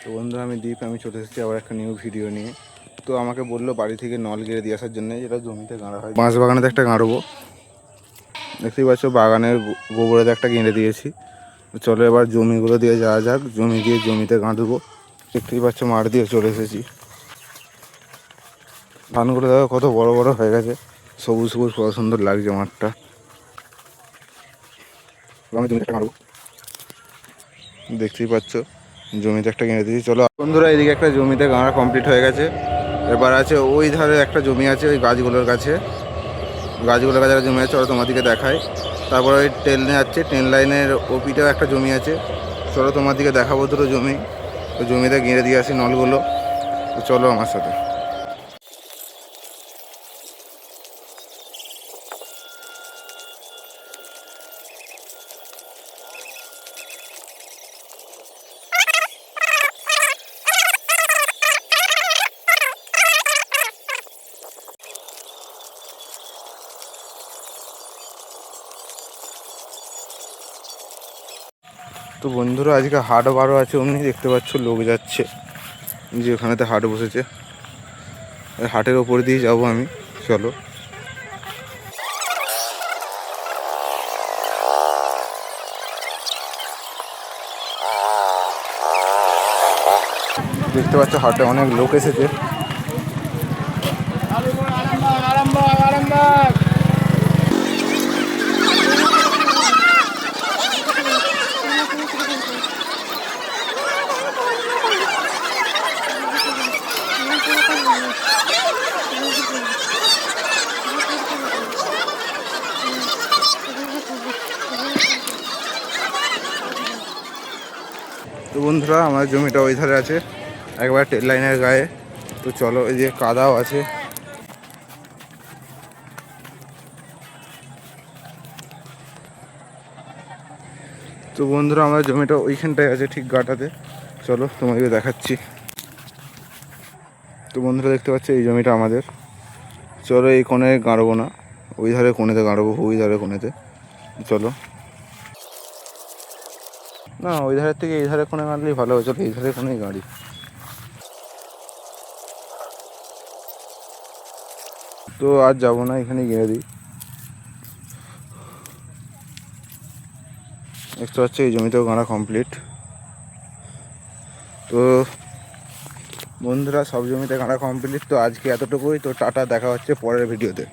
তো বন্ধুরা আমি দীপ, আমি চলে এসেছি আবার একটা নিউ ভিডিও নিয়ে। তো আমাকে বললো বাড়ি থেকে নল গেড়ে দিয়ে আসার জন্য, যেটা জমিতে গাঁড়া হয়। বাঁশ বাগানেতে একটা গাঁড়বো, দেখতেই পাচ্ছ বাগানের গোবরেতে একটা গেঁড়ে দিয়েছি। চলো এবার জমিগুলো দিয়ে যাওয়া যাক, জমি দিয়ে জমিতে গাঁড়বো। দেখতেই পাচ্ছ মাঠ দিয়ে চলে এসেছি। ধানগুলো দেখো কত বড় বড় হয়ে গেছে, সবুজ সবুজ, কত সুন্দর লাগছে মাঠটা। আমি জমিতে একটা গাঁড়বো, দেখতেই পাচ্ছ জমিতে একটা গেঁড়ে দিয়েছি। চলো বন্ধুরা, এদিকে একটা জমিতে গাঁড়া কমপ্লিট হয়ে গেছে। এবার আছে ওই ধারে একটা জমি আছে, ওই গাছগুলোর কাছে একটা জমি আছে, চলো তোমার দিকে দেখায়। তারপরে ওই ট্রেন যাচ্ছে, ট্রেন লাইনের ওপিটাও একটা জমি আছে, চলো তোমার দিকে দেখাবো দুটো জমি। তো জমিতে গেঁড়ে দিয়ে আসি নলগুলো, তো চলো আমার সাথে। তো বন্ধুরা আজকে হাট বারো আছে, অমনি দেখতে পাচ্ছ লোক যাচ্ছে, যে ওখানেতে হাট বসেছে, হাটের ওপর দিয়ে যাবো আমি, চলো। দেখতে পাচ্ছ হাটে অনেক লোক এসেছে। তো বন্ধুরা আমার জমিটা ওই ধারে আছে, একবার ট্রেন লাইনের গায়ে। তো চলো, এই যে কাদাও আছে। তো বন্ধুরা আমার জমিটা ওইখানটায় আছে, ঠিক গাটাতে। চলো তোমাকে দেখাচ্ছি। তো বন্ধুরা দেখতে পাচ্ছ এই জমিটা আমাদের। চলো এই কোণে গাঁড়বো না, ওই ধারে কোণেতে গাঁড়বো, ওই ধারে কোণেতে। চলো না, ওই ধারের থেকে এই ধারে কোণে গাঁড়লেই ভালো হবে, চলো এই ধারে কোণেই গাঁড়ি। তো আর যাবো না, এখানে গিয়ে দিই। দেখতে পাচ্ছ এই জমিতেও গাঁড়া কমপ্লিট। তো বন্ধুরা সব জমিতে গাঁড়া কমপ্লিট। তো আজকে এতটুকুই। তো টাটা, দেখা হচ্ছে পরের ভিডিওতে।